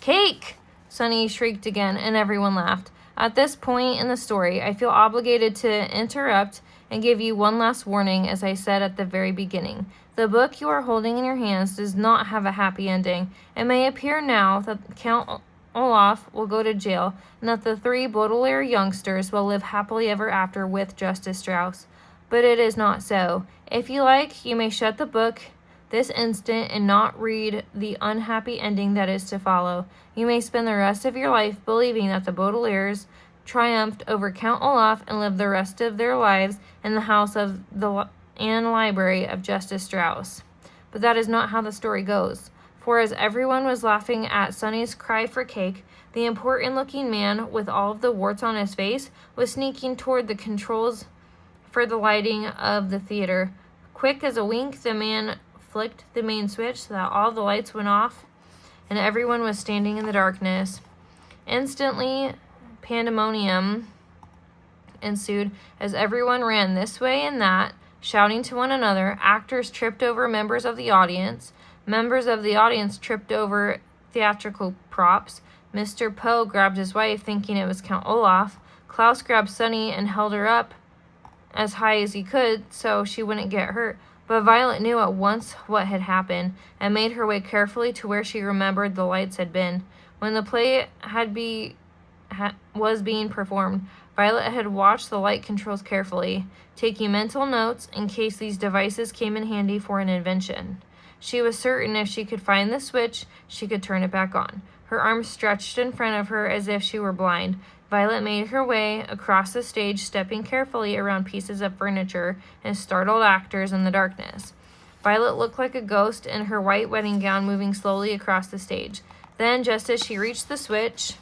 "Cake!" Sonny shrieked again, and everyone laughed. At this point in the story, I feel obligated to interrupt and give you one last warning, as I said at the very beginning. The book you are holding in your hands does not have a happy ending. It may appear now that Count Olaf will go to jail, and that the 3 Baudelaire youngsters will live happily ever after with Justice Strauss. But it is not so. If you like, you may shut the book this instant and not read the unhappy ending that is to follow. You may spend the rest of your life believing that the Baudelaires triumphed over Count Olaf and lived the rest of their lives in the house of the and library of Justice Strauss. But that is not how the story goes. For as everyone was laughing at Sonny's cry for cake, the important-looking man with all of the warts on his face was sneaking toward the controls for the lighting of the theater. Quick as a wink, the man flicked the main switch so that all the lights went off, and everyone was standing in the darkness. Instantly, pandemonium ensued as everyone ran this way and that, shouting to one another. Actors tripped over members of the audience. Members of the audience tripped over theatrical props. Mr. Poe grabbed his wife, thinking it was Count Olaf. Klaus grabbed Sonny and held her up as high as he could so she wouldn't get hurt. But Violet knew at once what had happened and made her way carefully to where she remembered the lights had been. When the play was being performed, Violet had watched the light controls carefully, taking mental notes in case these devices came in handy for an invention. She was certain if she could find the switch, she could turn it back on. Her arms stretched in front of her as if she were blind. Violet made her way across the stage, stepping carefully around pieces of furniture and startled actors in the darkness. Violet looked like a ghost in her white wedding gown, moving slowly across the stage. Then, just as she reached the switch,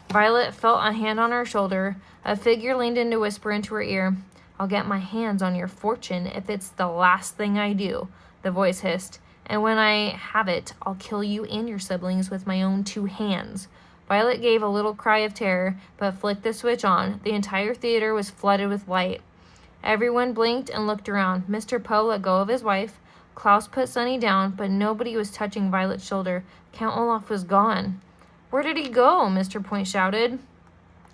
Violet felt a hand on her shoulder. A figure leaned in to whisper into her ear. "I'll get my hands on your fortune if it's the last thing I do," the voice hissed. "And when I have it, I'll kill you and your siblings with my own 2 hands." Violet gave a little cry of terror, but flicked the switch on. The entire theater was flooded with light. Everyone blinked and looked around. Mr. Poe let go of his wife. Klaus put Sonny down, but nobody was touching Violet's shoulder. Count Olaf was gone. "Where did he go?" Mr. Point shouted.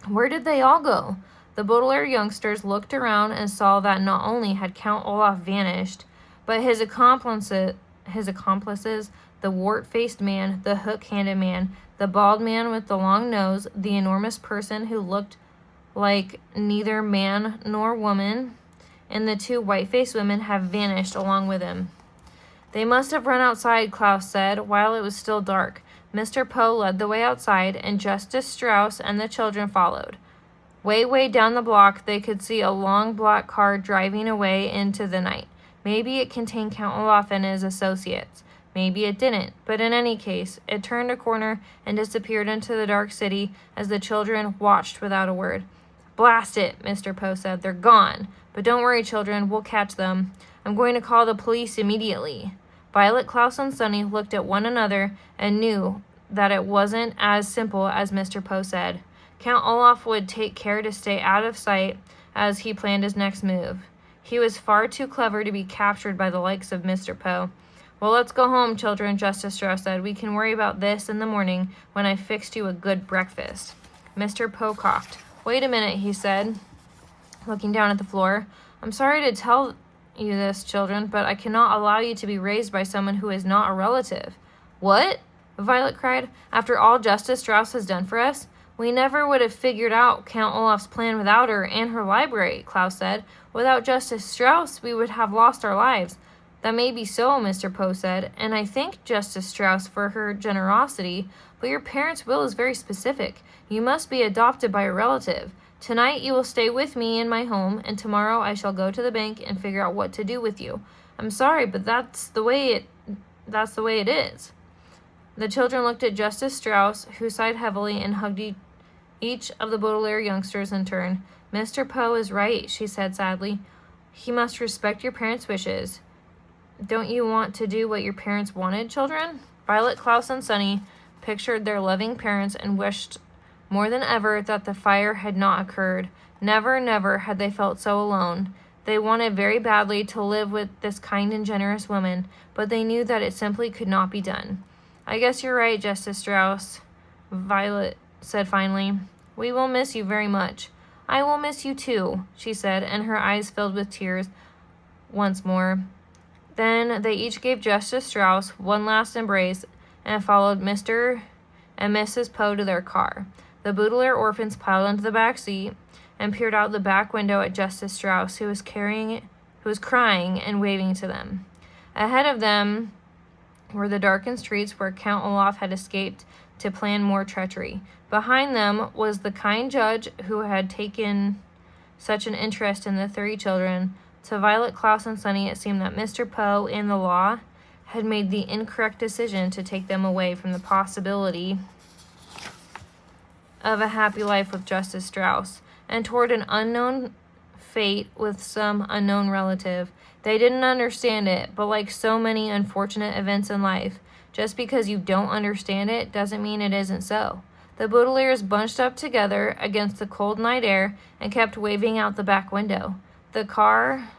"Where did they all go?" The Baudelaire youngsters looked around and saw that not only had Count Olaf vanished, but his accomplices, the wart-faced man, the hook-handed man, the bald man with the long nose, the enormous person who looked like neither man nor woman, and the 2 white-faced women have vanished along with him. "They must have run outside," Klaus said, while it was still dark. Mr. Poe led the way outside, and Justice Strauss and the children followed. Way down the block, they could see a long black car driving away into the night. Maybe it contained Count Olaf and his associates. Maybe it didn't, but in any case, it turned a corner and disappeared into the dark city as the children watched without a word. "Blast it," Mr. Poe said. "They're gone. But don't worry, children, we'll catch them. I'm going to call the police immediately." Violet, Klaus, and Sonny looked at one another and knew that it wasn't as simple as Mr. Poe said. Count Olaf would take care to stay out of sight as he planned his next move. He was far too clever to be captured by the likes of Mr. Poe. "Well, let's go home, children," Justice Strauss said. "We can worry about this in the morning when I fixed you a good breakfast." Mr. Poe coughed. "Wait a minute," he said, looking down at the floor. "I'm sorry to tell you this, children, but I cannot allow you to be raised by someone who is not a relative." "What?" Violet cried. "After all Justice Strauss has done for us? We never would have figured out Count Olaf's plan without her and her library," Klaus said. "Without Justice Strauss, we would have lost our lives." "That may be so," Mr. Poe said, "and I thank Justice Strauss for her generosity, but your parents' will is very specific. You must be adopted by a relative. Tonight you will stay with me in my home, and tomorrow I shall go to the bank and figure out what to do with you. I'm sorry, but that's the way it is." The children looked at Justice Strauss, who sighed heavily and hugged each of the Baudelaire youngsters in turn. "Mr. Poe is right," she said sadly. "He must respect your parents' wishes. Don't you want to do what your parents wanted, children?" Violet, Klaus, and Sonny pictured their loving parents and wished more than ever that the fire had not occurred. Never had they felt so alone. They wanted very badly to live with this kind and generous woman, but they knew that it simply could not be done. "I guess you're right, Justice Strauss," Violet said finally. "We will miss you very much." "I will miss you too," she said, and her eyes filled with tears once more. Then they each gave Justice Strauss one last embrace and followed Mr. and Mrs. Poe to their car. The Baudelaire orphans piled into the back seat and peered out the back window at Justice Strauss, who was crying and waving to them. Ahead of them were the darkened streets where Count Olaf had escaped to plan more treachery. Behind them was the kind judge who had taken such an interest in the 3 children. To Violet, Klaus, and Sunny, it seemed that Mr. Poe and the law had made the incorrect decision to take them away from the possibility of a happy life with Justice Strauss, and toward an unknown fate with some unknown relative. They didn't understand it, but like so many unfortunate events in life, just because you don't understand it doesn't mean it isn't so. The Baudelaires bunched up together against the cold night air and kept waving out the back window. The car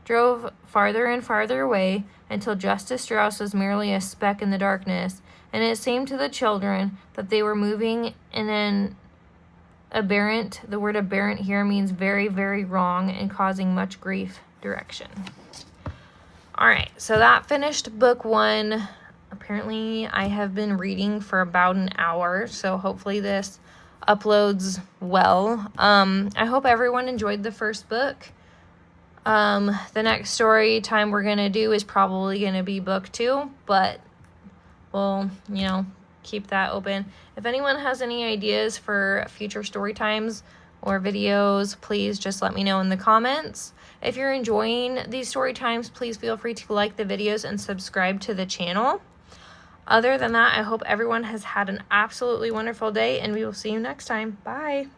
drove farther and farther away until Justice Strauss was merely a speck in the darkness, and it seemed to the children that they were moving in an aberrant, the word aberrant here means very, very wrong and causing much grief, direction. All right, so that finished book 1. Apparently, I have been reading for about an hour, so hopefully this uploads well. I hope everyone enjoyed the first book. The next story time we're going to do is probably going to be book 2, but we'll, keep that open. If anyone has any ideas for future story times or videos, please just let me know in the comments. If you're enjoying these story times, please feel free to like the videos and subscribe to the channel. Other than that, I hope everyone has had an absolutely wonderful day, and we will see you next time. Bye.